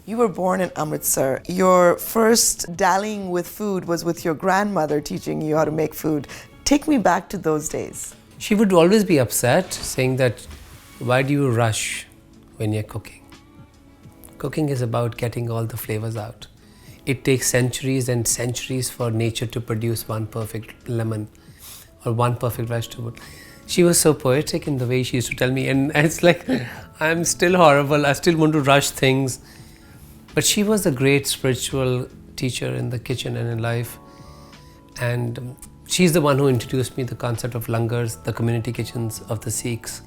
You were born in Amritsar. Your first dallying with food was with your grandmother teaching you how to make food. Take me back to those days. She would always be upset, saying that, why do you rush when you're cooking? Cooking is about getting all the flavors out. It takes centuries and centuries for nature to produce one perfect lemon or one perfect vegetable. She was so poetic in the way she used to tell me, and it's like, I'm still horrible, I still want to rush things. But she was a great spiritual teacher in the kitchen and in life. And she's the one who introduced me the concept of langars, the community kitchens of the Sikhs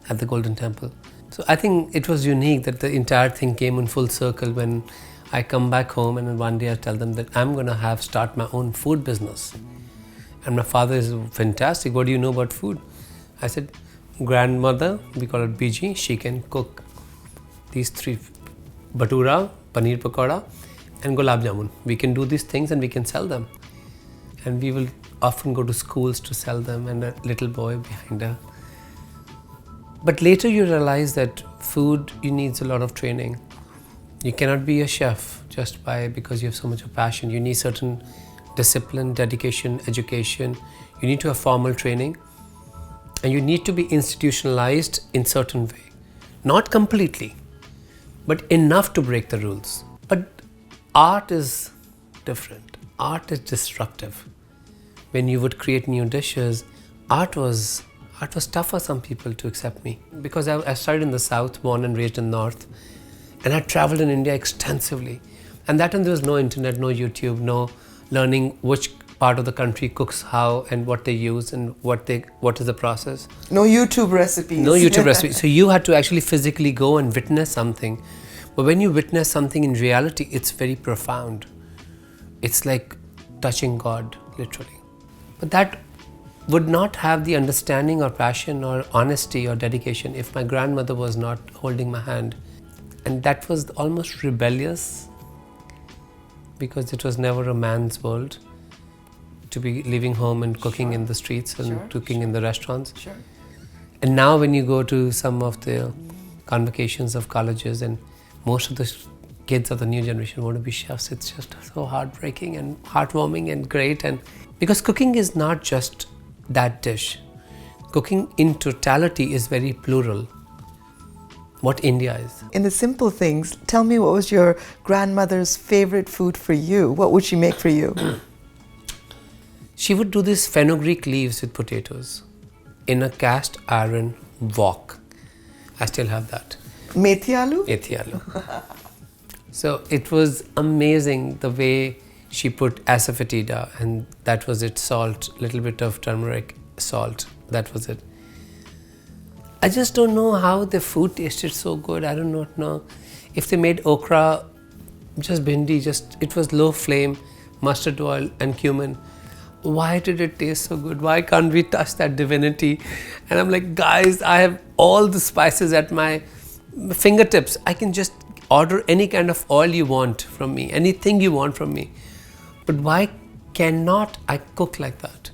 at the Golden Temple. So I think it was unique that the entire thing came in full circle when I come back home and then one day I tell them that I'm going to start my own food business. And my father is fantastic. What do you know about food? I said, grandmother, we call her Biji, she can cook these three: bhatura, paneer pakora, and gulab jamun. We can do these things and we can sell them. And we will often go to schools to sell them, and a little boy behind her. But later you realize that food, you needs a lot of training. You cannot be a chef just because you have so much of passion. You need certain discipline, dedication, education. You need to have formal training. And you need to be institutionalized in certain way. Not completely, but enough to break the rules. But art is different. Art is destructive. When you would create new dishes, art was tough for some people to accept me. Because I started in the South, born and raised in North. And I traveled in India extensively. And that time there was no internet, no YouTube, no learning which part of the country cooks how and what they use and what is the process. No YouTube recipes. No YouTube recipes. So you had to actually physically go and witness something. But when you witness something in reality, it's very profound. It's like touching God, literally. But that would not have the understanding or passion or honesty or dedication if my grandmother was not holding my hand. And that was almost rebellious, because it was never a man's world to be leaving home and cooking in the streets and cooking in the restaurants. Sure. And now when you go to some of the convocations of colleges and most of the kids of the new generation want to be chefs, it's just so heartbreaking and heartwarming and great. And because cooking is not just that dish. Cooking in totality is very plural. What India is. In the simple things, tell me, what was your grandmother's favorite food for you? What would she make for you? She would do these fenugreek leaves with potatoes in a cast iron wok. I still have that. Methi aloo? Methi aloo. So it was amazing the way she put asafoetida, and that was it, salt, little bit of turmeric, salt, that was it. I just don't know how the food tasted so good. I don't know if they made okra, just bhindi, it was low flame, mustard oil and cumin. Why did it taste so good? Why can't we touch that divinity? And I'm like, guys, I have all the spices at my fingertips. I can just order any kind of oil you want from me, anything you want from me. But why cannot I cook like that?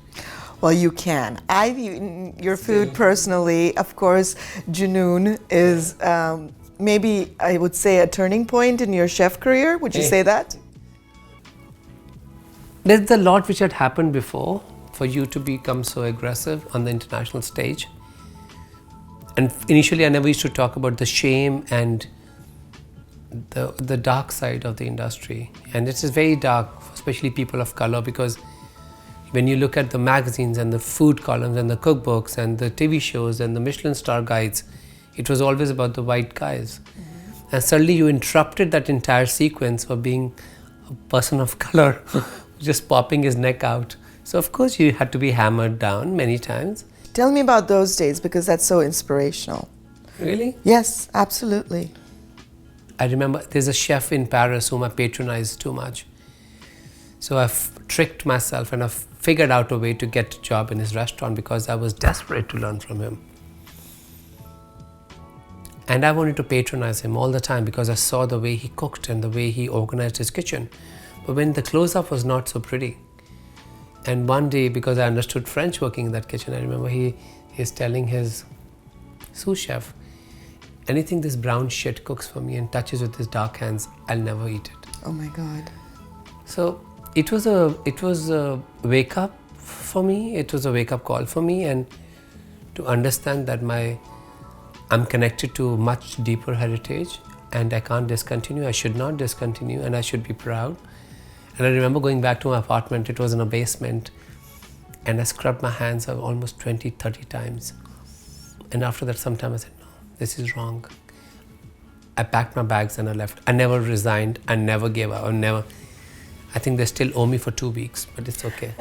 Well, you can. I've eaten your food personally. Of course, Junoon is maybe, I would say, a turning point in your chef career. Would you say that? There's a lot which had happened before for you to become so aggressive on the international stage. And initially, I never used to talk about the shame and the dark side of the industry. And it is very dark, especially people of color, because when you look at the magazines and the food columns and the cookbooks and the TV shows and the Michelin star guides, it was always about the white guys. Mm-hmm. And suddenly you interrupted that entire sequence for being a person of color, just popping his neck out. So of course you had to be hammered down many times. Tell me about those days, because that's so inspirational. Really? Yes, absolutely. I remember there's a chef in Paris whom I patronized too much. So I've tricked myself and I've figured out a way to get a job in his restaurant because I was desperate to learn from him. And I wanted to patronize him all the time because I saw the way he cooked and the way he organized his kitchen. But when the close-up was not so pretty. And one day, because I understood French working in that kitchen, I remember he's telling his sous chef, anything this brown shit cooks for me and touches with his dark hands, I'll never eat it. Oh my God. So it was a wake up for me. It was a wake up call for me, and to understand that I'm connected to much deeper heritage, and I can't discontinue. I should not discontinue, and I should be proud. And I remember going back to my apartment. It was in a basement, and I scrubbed my hands almost 20, 30 times. And after that, sometime I said, no, this is wrong. I packed my bags and I left. I never resigned. I never gave up. I think they still owe me for 2 weeks, but it's okay.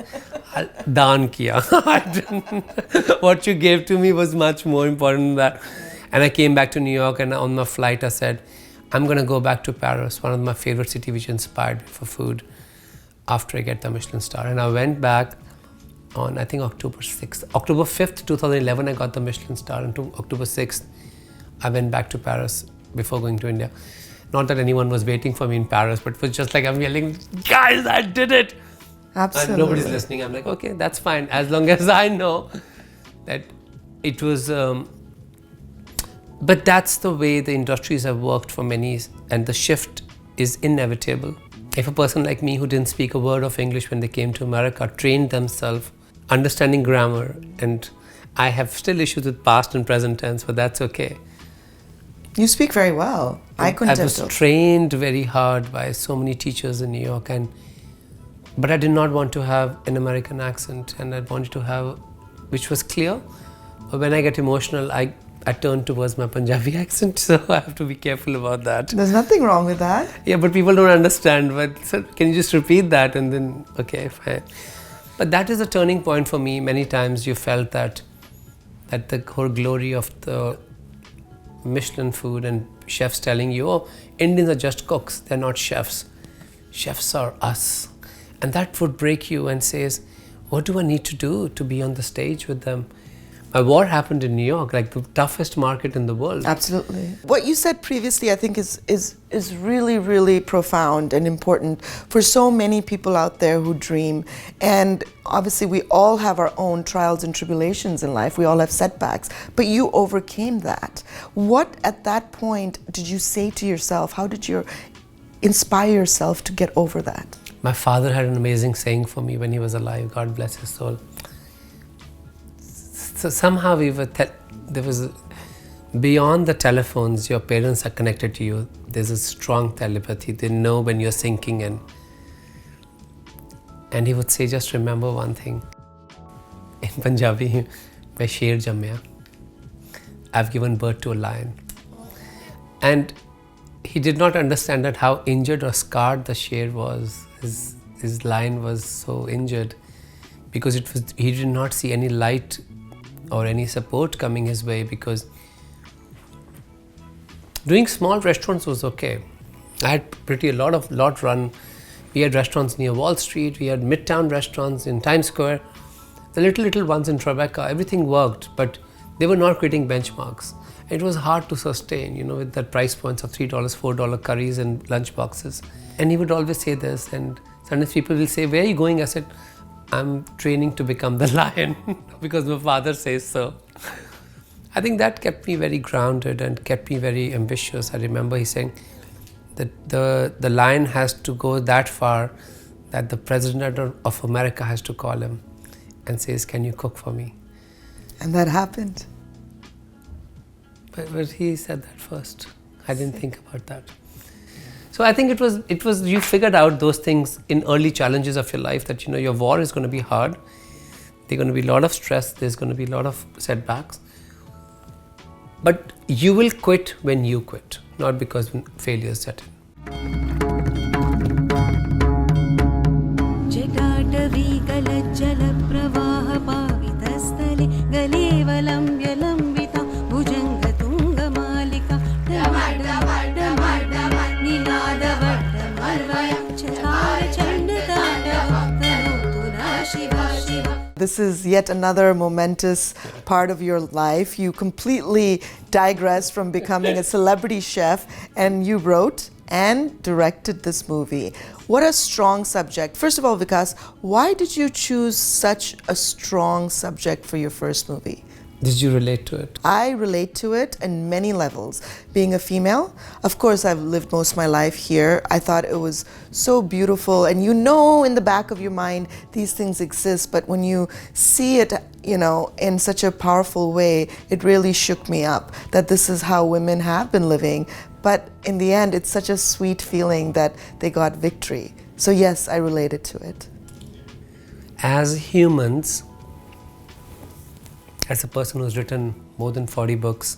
Daan kiya. What you gave to me was much more important than that. And I came back to New York, and on my flight I said, I'm going to go back to Paris, one of my favorite cities which inspired me for food, after I get the Michelin star. And I went back on, I think, October 6th. October 5th, 2011, I got the Michelin star. And to October 6th, I went back to Paris before going to India. Not that anyone was waiting for me in Paris, but it was just like I'm yelling, guys, I did it. Absolutely. And nobody's listening. I'm like, okay, that's fine. As long as I know that it was... but that's the way the industries have worked for many, and the shift is inevitable. If a person like me, who didn't speak a word of English when they came to America, trained themselves understanding grammar, and I have still issues with past and present tense, but that's okay. You speak very well. I was trained very hard by so many teachers in New York, but I did not want to have an American accent, and I wanted to have, which was clear. But when I get emotional, I turn towards my Punjabi accent, so I have to be careful about that. There's nothing wrong with that. Yeah, but people don't understand. But so can you just repeat that, and then, okay, fine. But that is a turning point for me. Many times you felt that the whole glory of the Michelin food and chefs telling you, oh, Indians are just cooks, they're not chefs. Chefs are us. And that would break you and says, what do I need to do to be on the stage with them? My war happened in New York, like the toughest market in the world. Absolutely. What you said previously, I think, is really, really profound and important for so many people out there who dream. And obviously, we all have our own trials and tribulations in life. We all have setbacks. But you overcame that. What, at that point, did you say to yourself? How did you inspire yourself to get over that? My father had an amazing saying for me when he was alive. God bless his soul. So somehow there was beyond the telephones, your parents are connected to you. There's a strong telepathy. They know when you're sinking in. And he would say, just remember one thing. In Punjabi, मैं शेर जम्या. I've given birth to a lion. And he did not understand that how injured or scarred the sher was. His lion was so injured because he did not see any light or any support coming his way, because doing small restaurants was okay. I had lot run. We had restaurants near Wall Street, we had midtown restaurants in Times Square, the little ones in Tribeca, everything worked, but they were not creating benchmarks. It was hard to sustain, with that price points of $3, $4 curries and lunch boxes. And he would always say this, and sometimes people will say, where are you going? I said, I'm training to become the lion because my father says so. I think that kept me very grounded and kept me very ambitious. I remember he saying that the lion has to go that far that the president of America has to call him and says, can you cook for me? And that happened. But he said that first. I didn't think about that. So I think it was you figured out those things in early challenges of your life, that your war is going to be hard. There's going to be a lot of stress. There's going to be a lot of setbacks. But you will quit when you quit, not because failure set in. This is yet another momentous part of your life. You completely digressed from becoming a celebrity chef, and you wrote and directed this movie. What a strong subject. First of all, Vikas, why did you choose such a strong subject for your first movie? Did you relate to it? I relate to it in many levels. Being a female, of course, I've lived most of my life here. I thought it was so beautiful, and you know in the back of your mind these things exist, but when you see it, you know, in such a powerful way, it really shook me up that this is how women have been living. But in the end, it's such a sweet feeling that they got victory. So yes, I related to it. As humans, as a person who's written more than 40 books,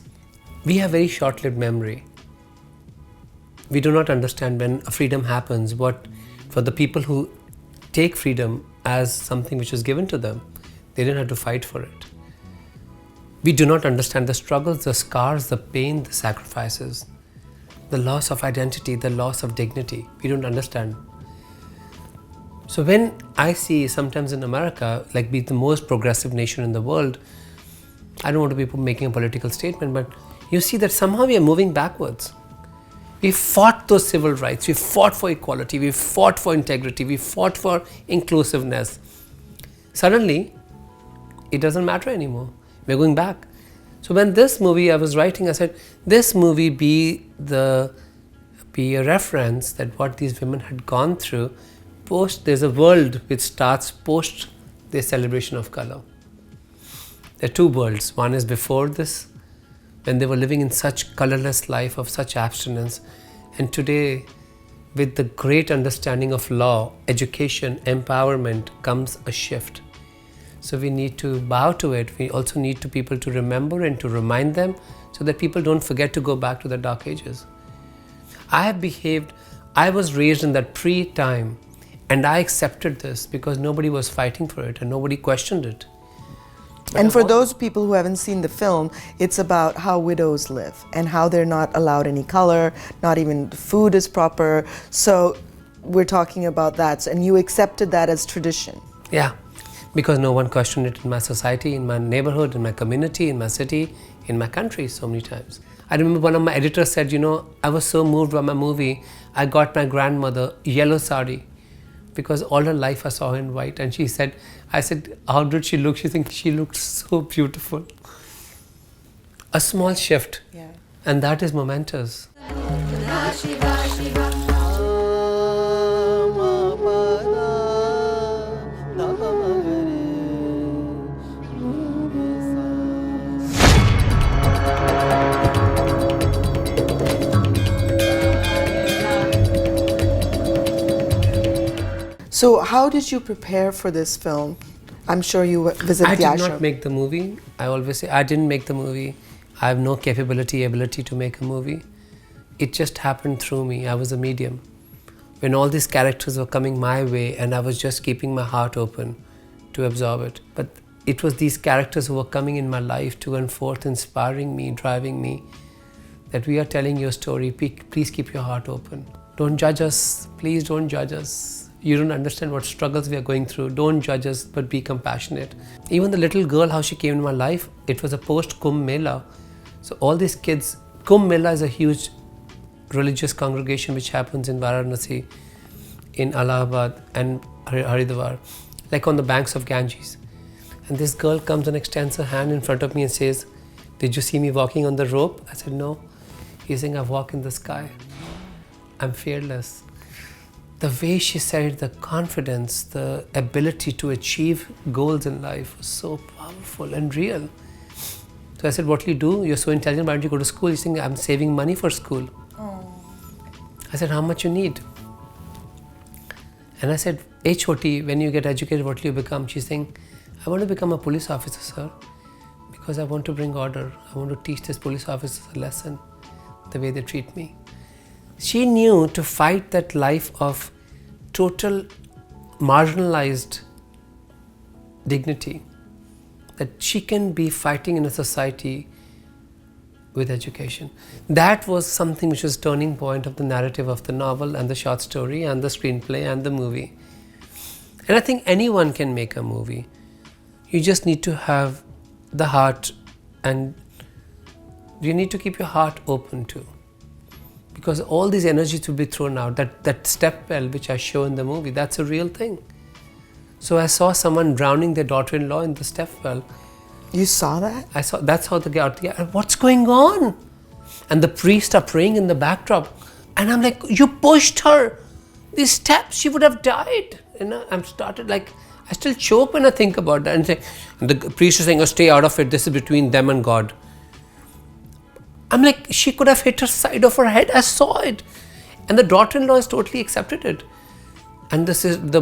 we have very short-lived memory. We do not understand when a freedom happens, what for the people who take freedom as something which is given to them, they didn't have to fight for it. We do not understand the struggles, the scars, the pain, the sacrifices, the loss of identity, the loss of dignity. We don't understand. So when I see sometimes in America, like be the most progressive nation in the world, I don't want to be making a political statement, but you see that somehow we are moving backwards. We fought those civil rights, we fought for equality, we fought for integrity, we fought for inclusiveness. Suddenly, it doesn't matter anymore. We're going back. So when this movie I was writing, I said, this movie be a reference that what these women had gone through there's a world which starts post their celebration of color. There are two worlds. One is before this, when they were living in such colorless life of such abstinence. And today, with the great understanding of law, education, empowerment, comes a shift. So we need to bow to it. We also need to people to remember and to remind them so that people don't forget to go back to the dark ages. I was raised in that pre-time, and I accepted this because nobody was fighting for it and nobody questioned it. And for those people who haven't seen the film, it's about how widows live and how they're not allowed any color, not even food is proper. So we're talking about that. And you accepted that as tradition. Yeah, because no one questioned it in my society, in my neighborhood, in my community, in my city, in my country so many times. I remember one of my editors said, you know, I was so moved by my movie, I got my grandmother yellow sari. Because all her life I saw her in white, and she said, I said, how did she look? She thinks she looked so beautiful. A small shift, and that is momentous. So how did you prepare for this film? I'm sure you visited the ashram. I did not make the movie. I always say I didn't make the movie. I have no ability to make a movie. It just happened through me. I was a medium. When all these characters were coming my way and I was just keeping my heart open to absorb it. But it was these characters who were coming in my life to and forth, inspiring me, driving me, that we are telling your story. Please keep your heart open. Don't judge us. Please don't judge us. You don't understand what struggles we are going through. Don't judge us, but be compassionate. Even the little girl, how she came in my life, it was a post-Kumbh Mela. So all these kids, Kumbh Mela is a huge religious congregation which happens in Varanasi, in Allahabad and Haridwar, like on the banks of Ganges. And this girl comes and extends her hand in front of me and says, did you see me walking on the rope? I said, no. He's saying, I walk in the sky. I'm fearless. The way she said it, the confidence, the ability to achieve goals in life was so powerful and real. So I said, what will you do? You're so intelligent, why don't you go to school? She's saying, I'm saving money for school. Oh. I said, how much you need? And I said, HOT, when you get educated, what will you become? She's saying, I want to become a police officer, sir, because I want to bring order. I want to teach this police officers a lesson, the way they treat me. She knew to fight that life of total marginalized dignity, that she can be fighting in a society with education. That was something which was turning point of the narrative of the novel and the short story and the screenplay and the movie. And I think anyone can make a movie. You just need to have the heart, and you need to keep your heart open too. Because all these energies will be thrown out. That step well which I show in the movie, that's a real thing. So I saw someone drowning their daughter-in-law in the step well. You saw that? I saw, that's how the guy, what's going on? And the priests are praying in the backdrop. And I'm like, you pushed her. These steps, she would have died. You know, I'm started like, I still choke when I think about that. And the priest is saying, oh, stay out of it. This is between them and God. I'm like, she could have hit her side of her head. I saw it. And the daughter-in-law has totally accepted it. And this is the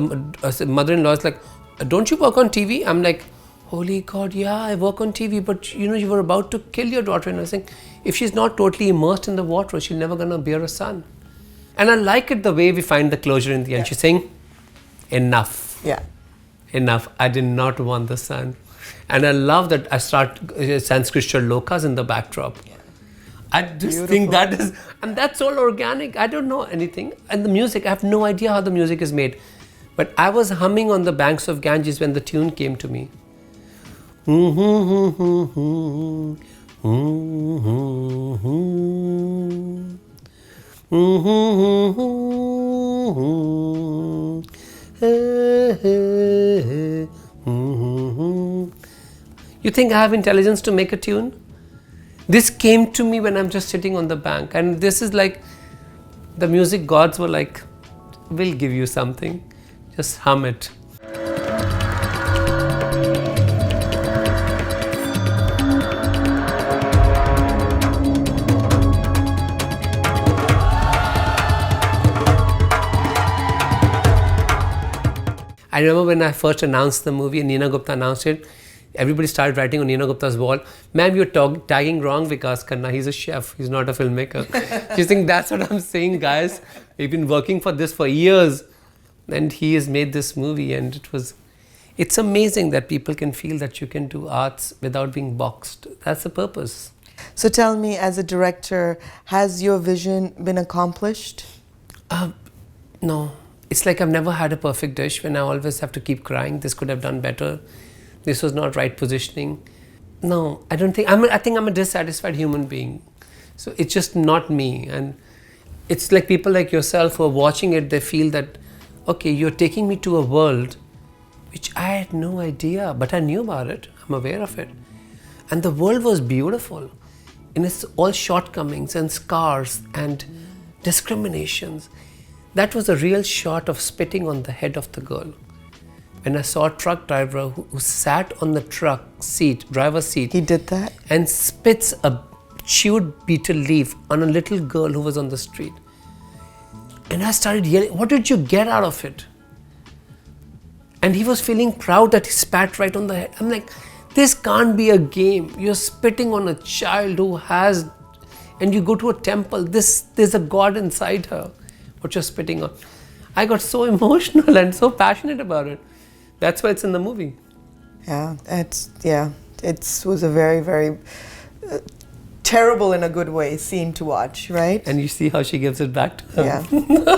mother-in-law is like, don't you work on TV? I'm like, holy God, yeah, I work on TV, but you know, you were about to kill your daughter. And I was saying, if she's not totally immersed in the water, she's never gonna bear a son. And I like it the way we find the closure in the end. She's saying, enough. Yeah. Enough. I did not want the son. And I love that I start Sanskrit shlokas in the backdrop. Yeah. I just think that is, and that's all organic. I don't know anything. And the music, I have no idea how the music is made. But I was humming on the banks of Ganges when the tune came to me. You think I have intelligence to make a tune? This came to me when I'm just sitting on the bank, and this is like the music gods were like, we'll give you something, just hum it. I remember when I first announced the movie and Neena Gupta announced it, everybody started writing on Neena Gupta's wall, ma'am, you're tagging wrong Vikas Khanna, he's a chef, he's not a filmmaker. You think that's what I'm saying, guys? We've been working for this for years and he has made this movie, and it's amazing that people can feel that you can do arts without being boxed. That's the purpose. So tell me, as a director, has your vision been accomplished? No. It's like I've never had a perfect dish when I always have to keep crying. This could have done better. This was not right positioning. No, I don't think. I think I'm a dissatisfied human being. So it's just not me. And it's like people like yourself who are watching it, they feel that, okay, you're taking me to a world which I had no idea, but I knew about it. I'm aware of it. And the world was beautiful in its all shortcomings and scars and discriminations. That was a real shot of spitting on the head of the girl. When I saw a truck driver who sat on the truck seat, driver's seat. He did that? And spits a chewed beetle leaf on a little girl who was on the street. And I started yelling, what did you get out of it? And he was feeling proud that he spat right on the head. I'm like, this can't be a game. You're spitting on a child who has, and you go to a temple, there's a God inside her. What you're spitting on. I got so emotional and so passionate about it. That's why it's in the movie. Yeah, it was a very, very terrible in a good way scene to watch, right? And you see how she gives it back to him. Yeah,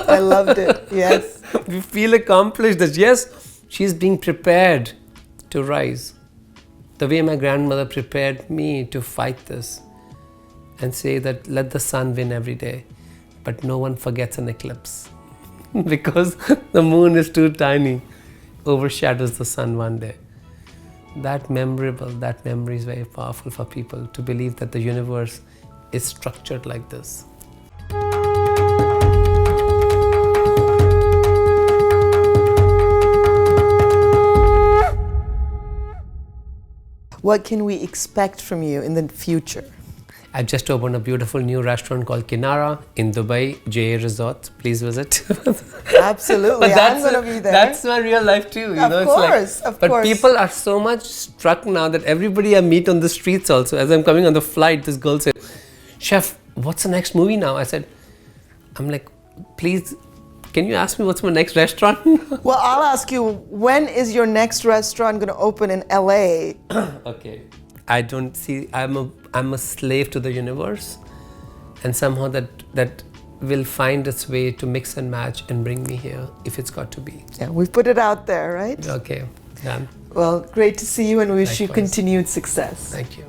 I loved it, yes. We feel accomplished that yes, she's being prepared to rise. The way my grandmother prepared me to fight this and say that let the sun win every day. But no one forgets an eclipse because the moon is too tiny, overshadows the sun one day. That memory is very powerful for people to believe that the universe is structured like this. What can we expect from you in the future? I've just opened a beautiful new restaurant called Kinara in Dubai, JA Resort. Please visit. Absolutely, I'm going to be there. That's my real life too. Of course. But people are so much struck now that everybody I meet on the streets also. As I'm coming on the flight, this girl said, Chef, what's the next movie now? I'm like, please, can you ask me what's my next restaurant? Well, I'll ask you, when is your next restaurant going to open in LA? Okay. I don't see, I'm a slave to the universe, and somehow that will find its way to mix and match and bring me here if it's got to be. Yeah, we've put it out there, right? Okay, done. Well, great to see you and wish you continued success. Thank you.